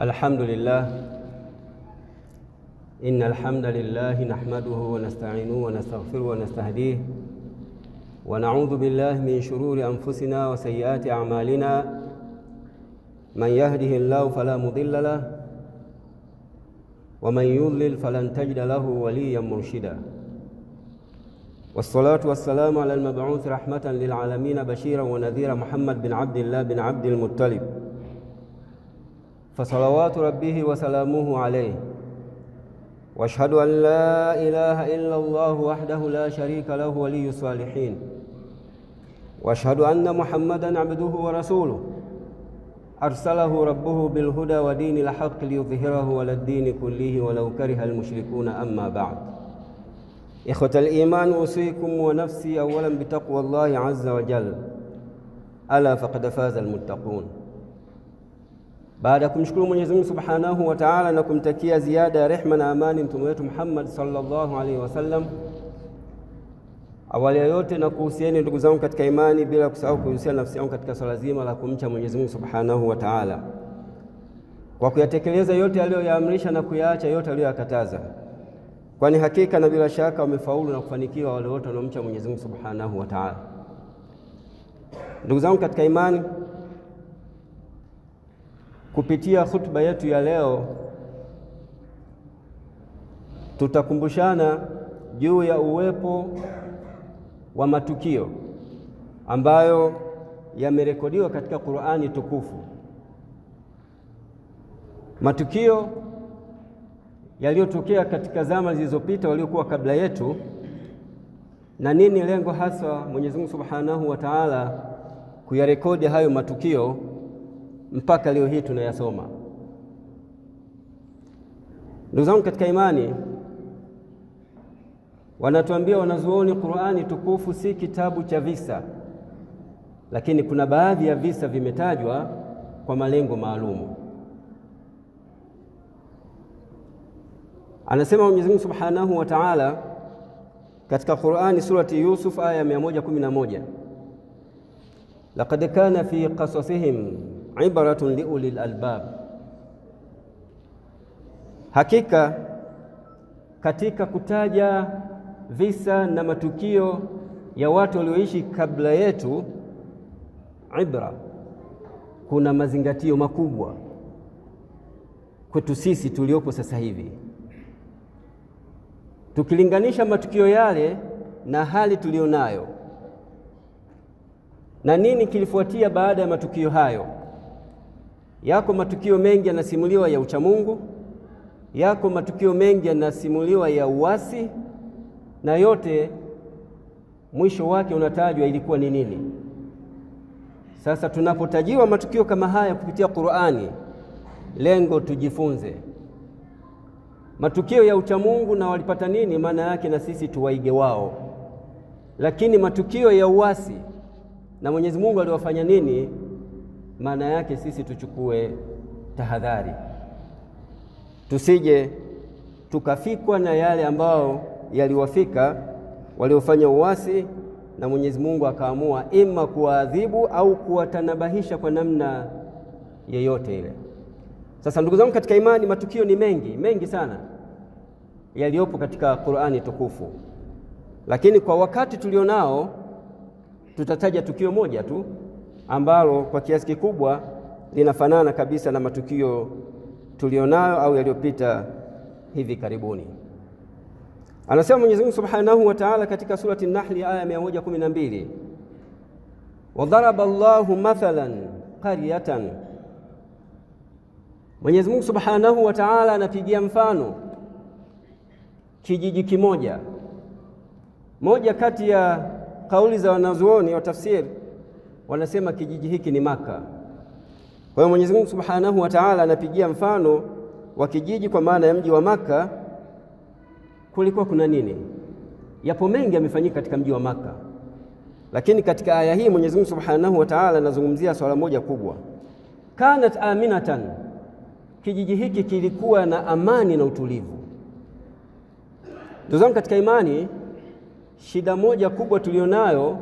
الحمد لله إن الحمد لله نحمده ونستعينه ونستغفره ونستهديه ونعوذ بالله من شرور أنفسنا وسيئات أعمالنا من يهده الله فلا مضل له ومن يضلل فلن تجد له وليا مرشدا والصلاة والسلام على المبعوث رحمة للعالمين بشيرا ونذيرا محمد بن عبد الله بن عبد المطلب فصلوات ربه وسلامه عليه واشهد أن لا إله إلا الله وحده لا شريك له ولي الصالحين واشهد أن محمدا عبده ورسوله أرسله ربه بالهدى ودين الحق ليظهره على الدين كله ولو كره المشركون. أما بعد، إخوة الإيمان، أوصيكم ونفسي أولا بتقوى الله عز وجل، ألا فقد فاز المتقون. Baada ya kumshukuru Mwenyezi Mungu Subhanahu wa Ta'ala na kumtakia ziada ya rehema na amani mtume wetu Muhammad sallallahu alaihi wasallam, awali ya yote na kuhusieni ndugu zangu katika imani, bila kusahau kuhusiana nafsi yangu katika swala zima la kumcha Mwenyezi Mungu Subhanahu wa Ta'ala kwa kuyatekeleza yote aliyoyaamrisha na kuyaacha yote aliyoyakataza, kwani hakika na bila shaka wamefaulu na kufanikiwa wale wote wanaomcha Mwenyezi Mungu Subhanahu wa Ta'ala. Ndugu zangu katika imani, kupitia khutba yetu ya leo tutakumbushana juu ya uwepo wa matukio ambayo yamerekodiwa katika Qur'ani tukufu, matukio yaliyotokea katika zama zilizopita waliokuwa kabla yetu, na nini lengo hasa Mwenyezi Mungu Subhanahu wa Ta'ala kuyarekodi hayo matukio mpaka leo hii tunayasoma. Ndugu zangu katika imani, wanatuambia wanazuoni, Qur'ani tukufu si kitabu cha visa, lakini kuna baadhi ya visa vimetajwa kwa malengo maalumu. Anasema Mwenyezi Mungu Subhanahu wa Ta'ala katika Qur'ani, surati Yusuf aya 111, laqad kana fi qasasihim ibaratun liulil albab, hakika katika kutaja visa na matukio ya watu walioishi kabla yetu, ibra, kuna mazingatio makubwa kwetu sisi tuliopo sasa hivi, tukilinganisha matukio yale na hali tulionayo. Na nini kilifuatia baada ya matukio hayo? Yako matukio mengi yanasimuliwa ya uchamungu, yako matukio mengi yanasimuliwa ya uasi, na yote mwisho wake unatajwa ilikuwa ni nini. Sasa tunapotajiwa matukio kama haya kupitia Qur'ani, lengo tujifunze matukio ya uchamungu na walipata nini, maana yake na sisi tuwaige wao. Lakini matukio ya uasi na Mwenyezi Mungu aliwafanya nini, maana yake sisi tuchukue tahadhari, tusije tukafikwa na yale ambao yaliwafika waliofanya uasi, na Mwenyezi Mungu akaamua ima kuadhibu au kuwatanabahisha kwa namna yeyote ile. Sasa ndugu zangu katika imani, matukio ni mengi sana yaliyopo katika Qur'ani tukufu, lakini kwa wakati tulionao tutataja tukio moja tu ambalo kwa kiasi kikubwa linafanana kabisa na matukio tulionayo au yaliyopita hivi karibuni. Anasema Mwenyezi Mungu Subhanahu wa Ta'ala katika surati An-Nahl aya 112, wadharaba Allahu mathalan qaryatan, Mwenyezi Mungu Subhanahu wa Ta'ala anapigia mfano kijiji kimoja. Moja kati ya kauli za wanazuoni wa tafsiri wanasema kijiji hiki ni Maka. Kwa hiyo Mwenyezi Mungu Subhanahu wa Ta'ala anapigia mfano wa kijiji kwa maana ya mji wa Maka. Kulikuwa kuna nini? Yapo mengi yamefanyika katika mji wa Maka, lakini katika aya hii Mwenyezi Mungu Subhanahu wa Ta'ala anazungumzia swala moja kubwa. Kanat aminatan, kijiji hiki kilikuwa na amani na utulivu. Ndugu zangu katika imani, shida moja kubwa tulionayo,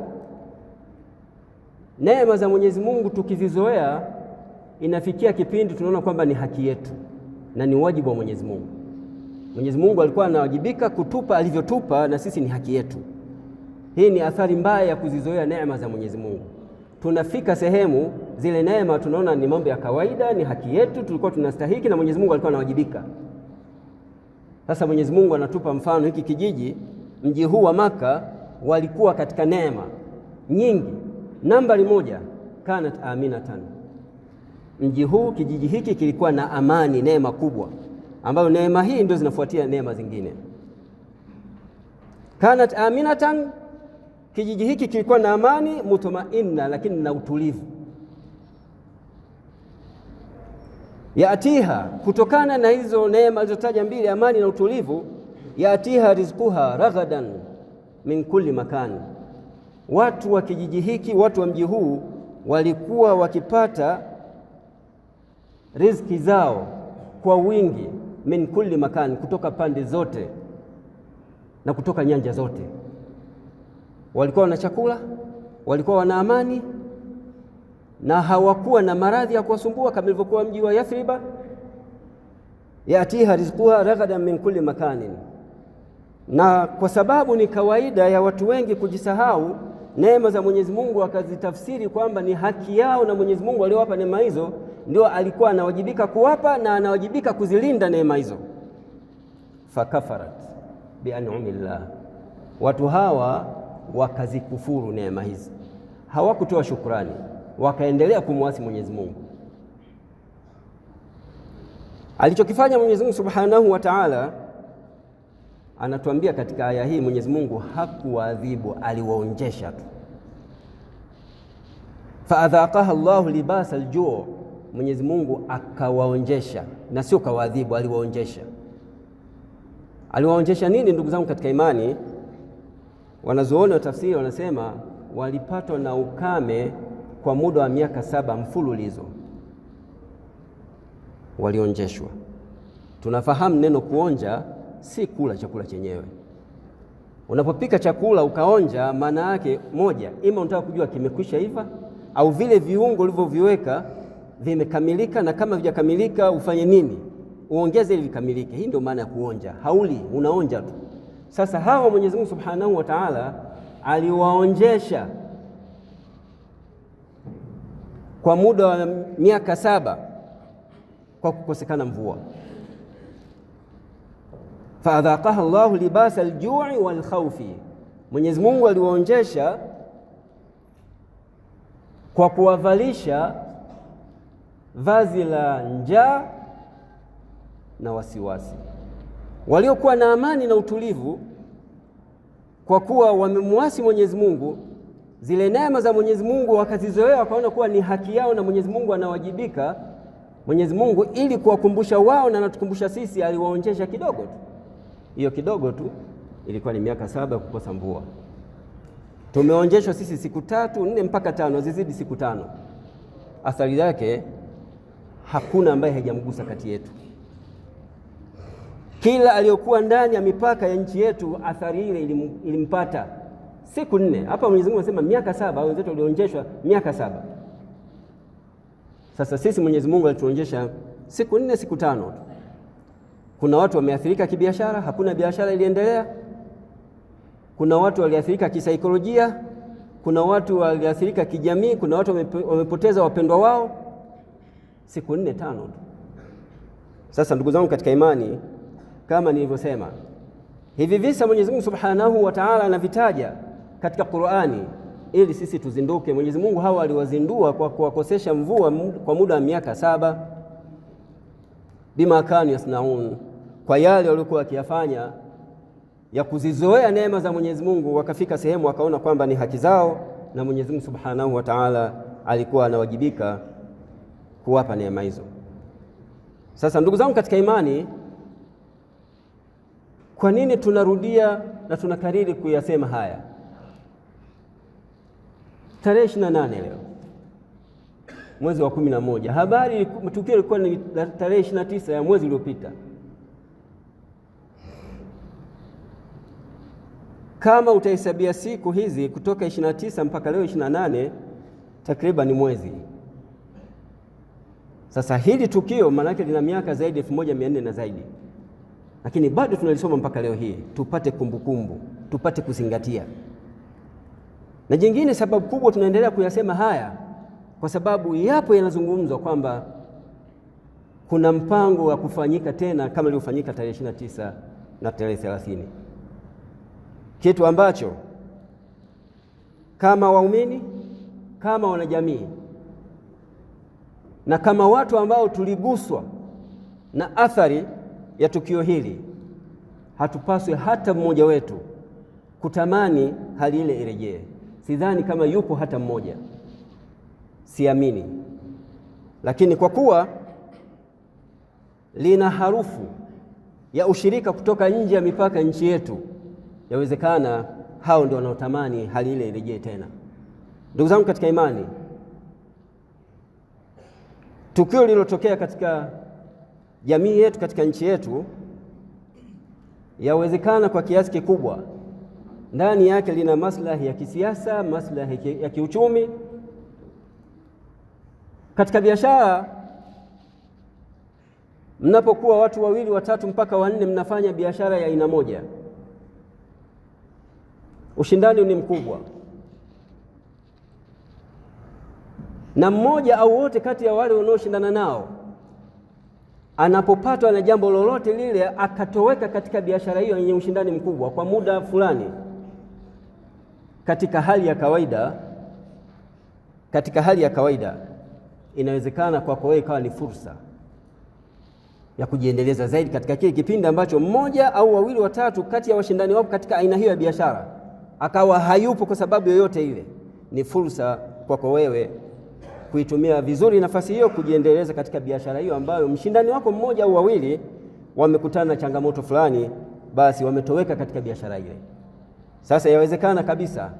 neema za Mwenyezi Mungu tukizizoea inafikia kipindi tunaona kwamba ni haki yetu na ni wajibu wa Mwenyezi Mungu. Mwenyezi Mungu alikuwa anawajibika kutupa alivyotupa, na sisi ni haki yetu. Hii ni athari mbaya ya kuzizoea neema za Mwenyezi Mungu. Tunafika sehemu zile neema tunaona ni mambo ya kawaida, ni haki yetu, tulikuwa tunastahiki, na Mwenyezi Mungu alikuwa anawajibika. Sasa Mwenyezi Mungu anatupa mfano, hiki kijiji, mji huu wa Maka, walikuwa katika neema nyingi. Nambari moja, kanat aminatan. Mji huu, kijiji hiki kilikuwa na amani, neema kubwa, ambayo neema hii ndio zinafuatia neema zingine. Kanat aminatan, kijiji hiki kilikuwa na amani, mutmainna, lakini na utulivu. Yaatiha, kutokana na hizo neema alizotaja mbili, amani na utulivu, yaatiha rizquha raghadan min kulli makan. Watu wa kijiji hiki, watu wa mji huu, walikuwa wakipata riziki zao kwa wingi, min kulli makan, kutoka pande zote na kutoka nyanja zote. Walikuwa na chakula, walikuwa wana amani, na hawakuwa na maradhi ya kuwasumbua kama ilivyokuwa mji wa Yathriba. Yatiha rizquha raghadan min kulli makanin. Na kwa sababu ni kawaida ya watu wengi kujisahau neema za Mwenyezi Mungu, akazitafsiri kwamba ni haki yao na Mwenyezi Mungu aliowapa neema hizo, ndio alikuwa anawajibika kuwapa na anawajibika kuzilinda neema hizo. Fakafarat bi an'amillah, watu hawa wakazikufuru neema hizi, hawakutoa shukrani, wakaendelea kumwasi Mwenyezi Mungu. Alichokifanya Mwenyezi Mungu Subhanahu wa Ta'ala, anatuambia katika aya hii, Mwenyezi Mungu hakuwaadhibu, aliwaonjesha tu. Faadhaqaha Allahu libasa aljuu, Mwenyezi Mungu akawaonjesha, na sio kawaadhibu, aliwaonjesha. Aliwaonjesha nini ndugu zangu katika imani? Wanazuoni wa tafsiri wanasema walipatwa na ukame kwa muda wa miaka 7 mfululizo, walionjeshwa. Tunafahamu neno kuonja si kula chakula chenyewe. Unapopika chakula ukaonja, maana yake moja, ima unataka kujua kimekwisha iva au vile viungo ulivyoviweka vimekamilika, na kama vijakamilika ufanye nini? Uongeze ili vikamilike. Hii ndio maana ya kuonja. Hauli, unaonja tu. Sasa hawa Mwenyezi Mungu Subhanahu wa Ta'ala aliwaonjesha kwa muda wa miaka 7 kwa kukosekana mvua. Faadhaqaha Allahu libasa aljui wal khawfi, Mwenyezi Mungu aliwaonjesha kwa kuwavalisha vazi la njaa na wasiwasi. Waliokuwa na amani na utulivu, kwa kuwa wamemwasi Mwenyezi Mungu, zile neema za Mwenyezi Mungu wakazizoea, wakaona kuwa ni haki yao na Mwenyezi Mungu anawajibika. Mwenyezi Mungu ili kuwakumbusha wao na anatukumbusha sisi, aliwaonjesha kidogo tu. Hiyo kidogo tu ilikuwa ni miaka 7 kukosa mvua. Tumeonjeshwa sisi siku 3, 4 mpaka 5, zizidi siku 5. Athari yake hakuna ambaye hajamgusa kati yetu. Kila aliyokuwa ndani ya mipaka ya nchi yetu, athari ile ilimpata siku 4. Hapa Mwenyezi Mungu anasema miaka 7, wenzetu walionjeshwa miaka 7. Sasa sisi Mwenyezi Mungu alituonjesha siku 4, siku 5. Kuna watu wameathirika kibiashara, hakuna biashara iliendelea. Kuna watu waliathirika kisaikolojia, kuna watu waliathirika kijamii, kuna watu wamepoteza wapendwa wao. Siku 4, 5 tu. Sasa ndugu zangu katika imani, kama nilivyosema, hivi visa Mwenyezi Mungu Subhanahu wa Ta'ala anavitaja katika Qur'ani ili sisi tuzinduke. Mwenyezi Mungu hawa aliwazindua kwa kuwakosesha mvua kwa muda wa miaka 7, bima kanu yasnaun, kwa yale waliokuwa wakiyafanya ya kuzizoea neema za Mwenyezi Mungu. Wakafika sehemu wakaona kwamba ni haki zao, na Mwenyezi Mungu Subhanahu wa Ta'ala alikuwa anawajibika kuwapa neema hizo. Sasa ndugu zangu katika imani, kwa nini tunarudia na tunakariri kuyasema haya? Tarehe 28 leo mwezi wa 11, habari tukio ilikuwa ni tarehe 29 ya mwezi uliopita. Kama utahesabia siku hizi kutoka 29 mpaka leo 28, takriban mwezi. Sasa hili tukio maanake lina miaka zaidi 1400 na zaidi, lakini bado tunalisoma mpaka leo hii, tupate kumbukumbu, tupate kuzingatia. Na jingine, sababu kubwa tunaendelea kuyasema haya kwa sababu yapo yanazungumzwa kwamba kuna mpango wa kufanyika tena kama ilivyofanyika tarehe 29 na tarehe 30, kitu ambacho kama waumini, kama wanajamii na kama watu ambao tuliguswa na athari ya tukio hili, hatupaswi hata mmoja wetu kutamani hali ile irejee. Sidhani kama yupo hata mmoja, siamini. Lakini kwa kuwa lina harufu ya ushirika kutoka nje ya mipaka nchi yetu, yawezekana hao ndio wanaotamani hali ile irejee tena. Ndugu zangu katika imani, tukio lililotokea katika jamii yetu, katika nchi yetu, yawezekana kwa kiasi kikubwa ndani yake lina maslahi ya kisiasa, maslahi ya kiuchumi. Katika biashara, mnapokuwa watu wawili, watatu mpaka wanne mnafanya biashara ya aina moja, ushindani ni mkubwa, na mmoja au wote kati ya wale wanaoshindana nao anapopatwa na jambo lolote lile akatoweka katika biashara hiyo yenye ushindani mkubwa kwa muda fulani, katika hali ya kawaida inawezekana kwako wewe ikawa ni fursa ya kujiendeleza zaidi katika kile kipindi ambacho mmoja au wawili watatu kati ya washindani wako katika aina hiyo ya biashara akawa hayupo kwa sababu yoyote ile. Ni fursa kwako wewe kuitumia vizuri nafasi hiyo kujiendeleza katika biashara hiyo ambayo mshindani wako mmoja au wawili wamekutana na changamoto fulani, basi wametoweka katika biashara ile. Sasa yawezekana kabisa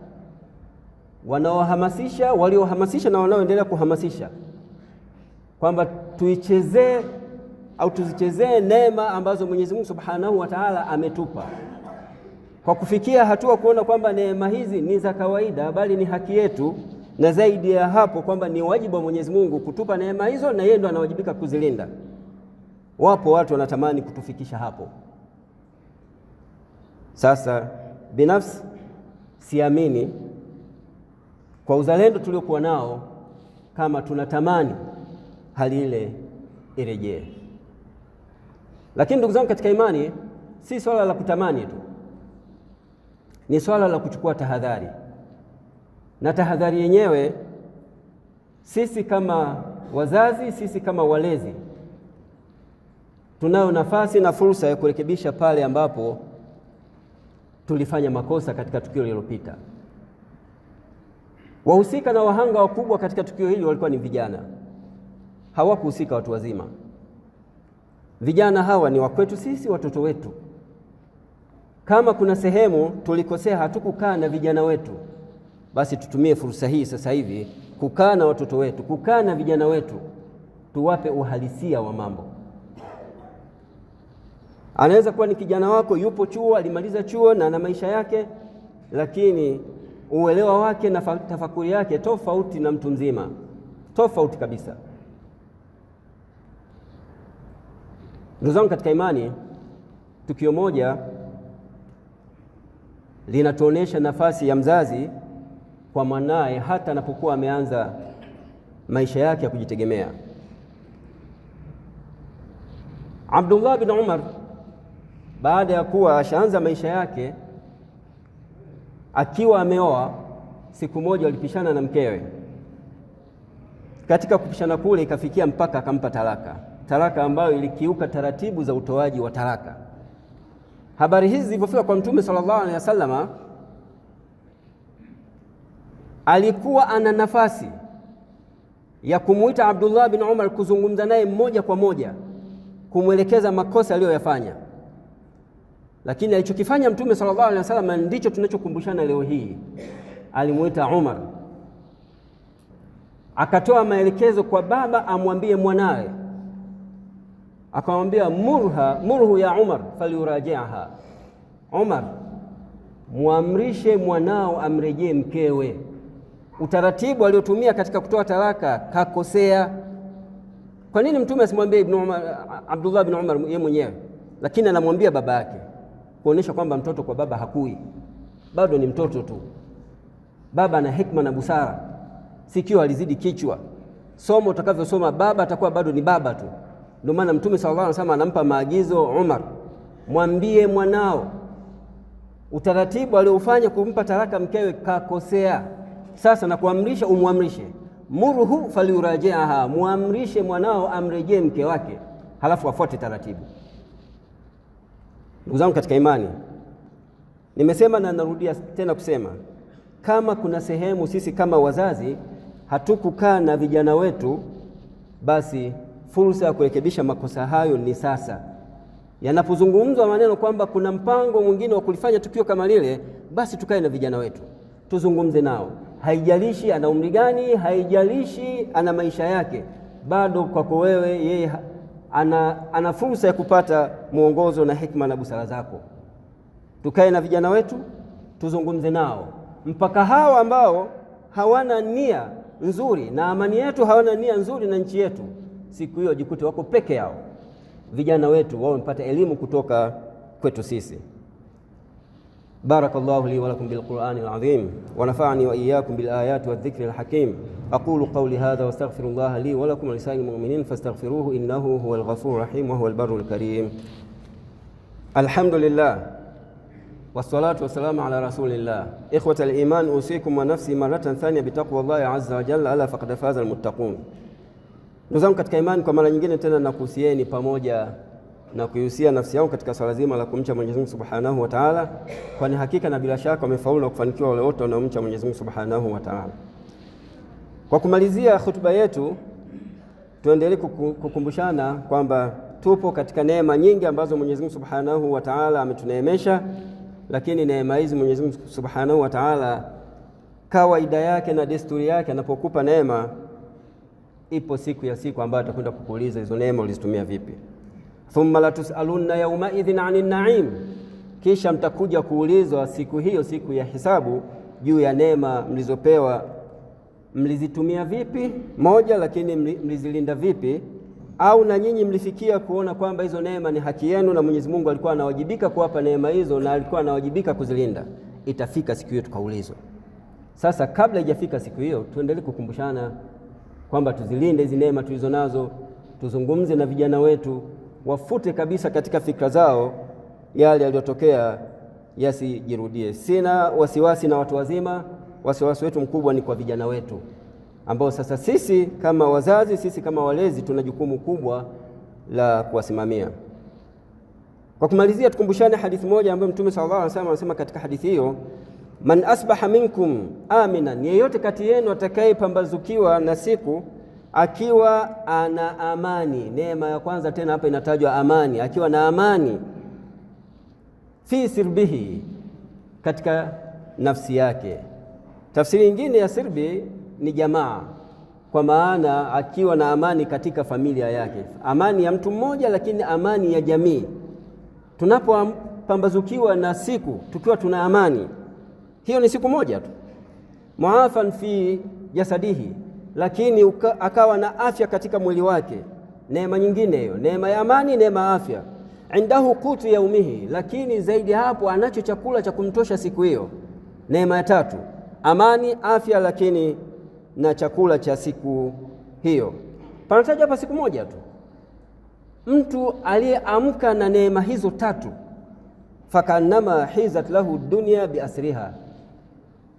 wanaohamasisha, waliohamasisha na wanaoendelea kuhamasisha kwamba tuichezee au tuzichezee neema ambazo Mwenyezi Mungu Subhanahu wa Ta'ala ametupa, kwa kufikia hatua kuona kwamba neema hizi ni za kawaida, bali ni haki yetu, na zaidi ya hapo kwamba ni wajibu wa Mwenyezi Mungu kutupa neema hizo na yeye ndo anawajibika kuzilinda. Wapo watu wanatamani kutufikisha hapo. Sasa binafsi siamini kwa uzalendo tuliokuwa nao kama tunatamani hali ile irejee. Lakini ndugu zangu katika imani, si swala la kutamani tu, ni swala la kuchukua tahadhari. Na tahadhari yenyewe, sisi kama wazazi, sisi kama walezi, tunayo nafasi na fursa ya kurekebisha pale ambapo tulifanya makosa katika tukio lililopita. Wahusika na wahanga wakubwa katika tukio hili walikuwa ni vijana, hawakuhusika watu wazima. Vijana hawa ni wakwetu sisi, watoto wetu. Kama kuna sehemu tulikosea, hatukukaa na vijana wetu, basi tutumie fursa hii sasa hivi kukaa na watoto wetu, kukaa na vijana wetu, tuwape uhalisia wa mambo. Anaweza kuwa ni kijana wako yupo chuo, alimaliza chuo na ana maisha yake, lakini uelewa wake na tafakuri yake tofauti na mtu mzima, tofauti kabisa. Ndugu zangu katika imani, tukio moja linatuonesha nafasi ya mzazi kwa mwanae hata anapokuwa ameanza maisha yake ya kujitegemea. Abdullah bin Umar, baada ya kuwa ashaanza maisha yake akiwa ameoa, siku moja walipishana na mkewe. Katika kupishana kule ikafikia mpaka akampa talaka ambayo ilikiuka taratibu za utoaji wa talaka. Habari hizi zilipofika kwa Mtume sallallahu alaihi wasallam, alikuwa ana nafasi ya kumuita Abdullah bin Umar, kuzungumza naye moja kwa moja, kumwelekeza makosa aliyoyafanya. Lakini alichokifanya Mtume sallallahu alaihi wasallam ndicho tunachokumbushana leo hii. Alimuita Umar, akatoa maelekezo kwa baba amwambie mwanawe, akamwambia murhu ya Umar falyuraji'ha, Umar, muamrishe mwanao amrejee mkewe. Utaratibu aliotumia katika kutoa talaka kakosea. Kwa nini Mtume asimwambie Abdullah ibn Umar yeye mwenyewe, lakini anamwambia baba yake, kuonesha kwamba mtoto kwa baba hakui, bado ni mtoto tu. Baba ana hikma na busara, sikio alizidi kichwa. Somo utakavyosoma baba atakuwa bado ni baba tu. Ndio maana Mtume sallallahu alaihi wasallam anampa maagizo Umar, mwambie mwanao utaratibu aliofanya kumpa talaka mkewe kakosea. Sasa na kuamrisha umwamrishe, murhu faliurajiaha, muamrishe mwanao amrejee mke wake, halafu afuate taratibu. Ndugu zangu katika imani, nimesema na narudia tena kusema, kama kuna sehemu sisi kama wazazi hatukukaa na vijana wetu, basi fursa ya kurekebisha makosa hayo ni sasa. Yanapozungumzwa maneno kwamba kuna mpango mwingine wa kulifanya tukio kama lile, basi tukae na vijana wetu, tuzungumze nao. Haijalishi ana umri gani, haijalishi ana maisha yake, bado kwako wewe yeye ana fursa ya kupata mwongozo na hikma na busara zako. Tukae na vijana wetu, tuzungumze nao, mpaka hao ambao hawana nia nzuri na amani yetu, hawana nia nzuri na nchi yetu, siku hiyo jikute wako peke yao. Vijana wetu wao wamepata elimu kutoka kwetu sisi. Barakallahu li wa lakum bil Qur'anil azim wa nafa'ani wa iyyakum bil ayati wadh dhikril hakim. Aqulu qawli hadha wa astaghfirullaha li wa lakum wa lisa'il mu'minin fastaghfiruhu innahu huwal ghafurur rahim wa huwal barrul karim. Alhamdulillah wassalatu wassalamu ala rasulillah. Ikhwatal iman, usikum wa nafsi maratan thaniya bitaqwallahi azza wa jalla, ala faqad faza almuttaqun. Ndugu zangu katika imani, kwa mara nyingine tena nakuhusieni pamoja na kuihusia nafsi yangu katika swala zima la kumcha Mwenyezi Mungu Subhanahu wa Ta'ala, kwani hakika na bila shaka wamefaulu na kufanikiwa wale wote wanaomcha Mwenyezi Mungu Subhanahu wa Ta'ala. Kwa kumalizia hutuba yetu, tuendelee kukumbushana kwamba tupo katika neema nyingi ambazo Mwenyezi Mungu Subhanahu wa Ta'ala ametuneemesha, lakini neema hizi Mwenyezi Mungu Subhanahu wa Ta'ala kawaida yake na desturi yake, anapokupa neema, ipo siku ambayo atakwenda kukuuliza hizo neema ulizitumia vipi. Thumma la tusalunna yawma idhin 'anil na'im, kisha mtakuja kuulizwa siku hiyo, siku ya hisabu, juu ya neema mlizopewa, mlizitumia vipi? Moja, lakini mlizilinda vipi? Au na nyinyi mlifikia kuona kwamba hizo neema ni haki yenu na Mwenyezi Mungu alikuwa anawajibika kuwapa neema hizo na alikuwa anawajibika kuzilinda? Itafika siku hiyo tukaulizwa. Sasa kabla haijafika siku hiyo, tuendelee kukumbushana kwamba tuzilinde hizi neema tulizo nazo. Tuzungumze na vijana wetu, wafute kabisa katika fikra zao yale yaliyotokea yasijirudie. Sina wasiwasi na watu wazima, wasiwasi wetu mkubwa ni kwa vijana wetu, ambao sasa sisi kama wazazi, sisi kama walezi, tuna jukumu kubwa la kuwasimamia. Kwa kumalizia, tukumbushane hadithi moja ambayo Mtume sallallahu alaihi wasallam anasema katika hadithi hiyo, man asbaha minkum aminan, yeyote kati yenu atakayepambazukiwa na siku akiwa ana amani. Neema ya kwanza tena hapa inatajwa amani, akiwa na amani. Fi sirbihi, katika nafsi yake. Tafsiri nyingine ya sirbi ni jamaa, kwa maana akiwa na amani katika familia yake. Amani ya mtu mmoja, lakini amani ya jamii. Tunapopambazukiwa na siku tukiwa tuna amani, hiyo ni siku moja tu. Muafan fi jasadihi, lakini akawa na afya katika mwili wake. Neema nyingine hiyo, neema ya amani, neema ya afya. Indahu qutu yaumihi, lakini zaidi hapo anacho chakula cha kumtosha siku hiyo. Neema ya tatu, amani, afya, lakini na chakula cha siku hiyo. Panataja hapa siku moja tu. Mtu aliyeamka na neema hizo tatu, fakannama hizat lahu dunya biasriha.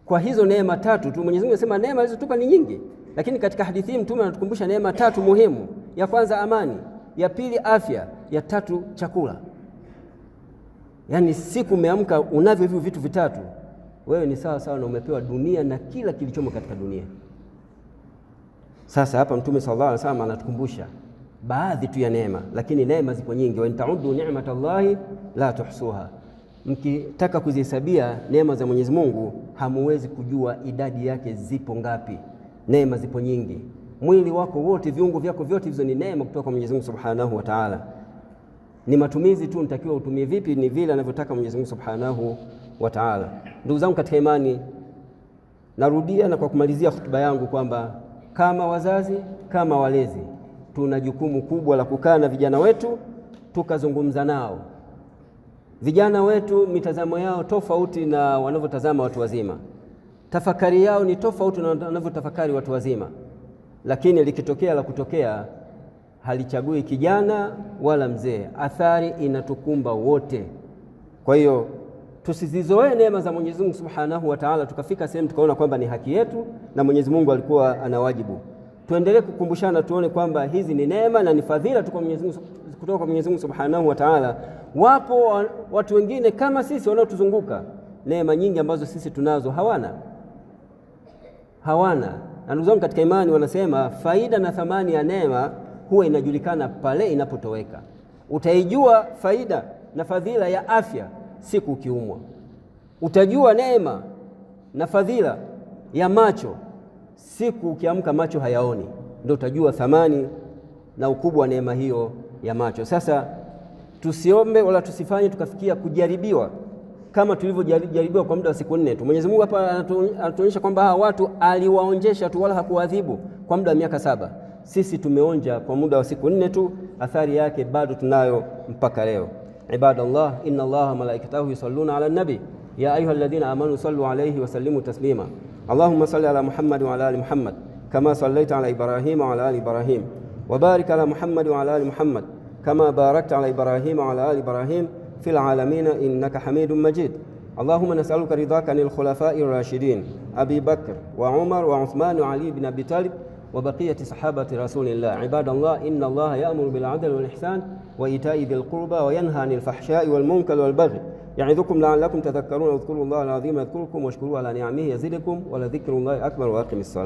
Kwa hizo neema tatu tu, Mwenyezi Mungu anasema neema alizotupa ni nyingi, lakini katika hadithi hii Mtume anatukumbusha neema tatu muhimu. Ya kwanza amani, ya pili afya, ya tatu chakula. Yaani siku umeamka unavyo hivyo vitu vitatu, wewe ni sawa sawa na umepewa dunia na kila kilichomo katika dunia. Sasa hapa Mtume sallallahu alaihi wasallam anatukumbusha baadhi tu ya neema, lakini neema zipo nyingi. Wa intaudu ni'matallahi la tuhsuha, mkitaka kuzihesabia neema za Mwenyezi Mungu hamuwezi kujua idadi yake zipo ngapi. Neema zipo nyingi. Mwili wako wote, viungo vyako vyote, hizo ni neema kutoka kwa Mwenyezi Mungu Subhanahu wa Ta'ala. Ni matumizi tu unatakiwa utumie vipi, ni vile anavyotaka Mwenyezi Mungu Subhanahu wa Ta'ala. Ndugu zangu katika imani, narudia na kwa kumalizia hotuba yangu kwamba kama wazazi, kama walezi, tuna jukumu kubwa la kukaa na vijana wetu tukazungumza nao. Vijana wetu mitazamo yao tofauti na wanavyotazama watu wazima, tafakari yao ni tofauti na wanavyotafakari watu wazima, lakini likitokea la kutokea halichagui kijana wala mzee, athari inatukumba wote. Kwa hiyo tusizizoee neema za Mwenyezi Mungu Subhanahu wa Ta'ala tukafika sehemu tukaona kwamba ni haki yetu na Mwenyezi Mungu alikuwa ana wajibu. Tuendelee kukumbushana, tuone kwamba hizi ni neema na ni fadhila kutoka kwa Mwenyezi Mungu Subhanahu wa Ta'ala. Wapo watu wengine kama sisi wanaotuzunguka, neema nyingi ambazo sisi tunazo hawana. Na ndugu zangu katika imani, wanasema faida na thamani ya neema huwa inajulikana pale inapotoweka. Utaijua faida na fadhila ya afya siku ukiumwa. Utajua neema na fadhila ya macho siku ukiamka macho hayaoni, ndio utajua thamani na ukubwa wa neema hiyo ya macho. Sasa tusiombe wala tusifanye tukafikia kujaribiwa kama tulivyojaribiwa kwa muda wa siku 4 tu. Mwenyezi Mungu hapa anatuonyesha kwamba hawa watu aliwaonjesha tu wala hakuadhibu kwa muda wa miaka 7. Sisi tumeonja kwa muda wa siku 4 tu, athari yake bado tunayo mpaka leo. Ibadallah, inna Allaha malaikatahu yusalluna ala nabi ya ayyuhalladhina amanu sallu alayhi wa sallimu taslima. Allahumma salli ala Muhammad wa ala ali Muhammad kama sallaita ala Ibrahim wa ala ali Ibrahim wa barik ala Muhammad wa ala ali Muhammad kama barakta ala Ibrahim wa ala ali Ibrahim fil alamin innaka Hamidum Majid. Allahumma nas'aluka ridhaka anil khulafa'ir rashidin Abi Bakr wa Umar wa Uthman wa Ali ibn Abi Talib وبقية صحابة رسول الله. عباد الله، إن الله يأمر بالعدل والإحسان وإيتاء ذي القربى وينهى عن الفحشاء والمنكر والبغي يعظكم لعلكم تذكرون. اذكروا الله العظيم يذكركم واشكروه على نعمه يزدكم ولذكر الله أكبر. وأقم الصلاة.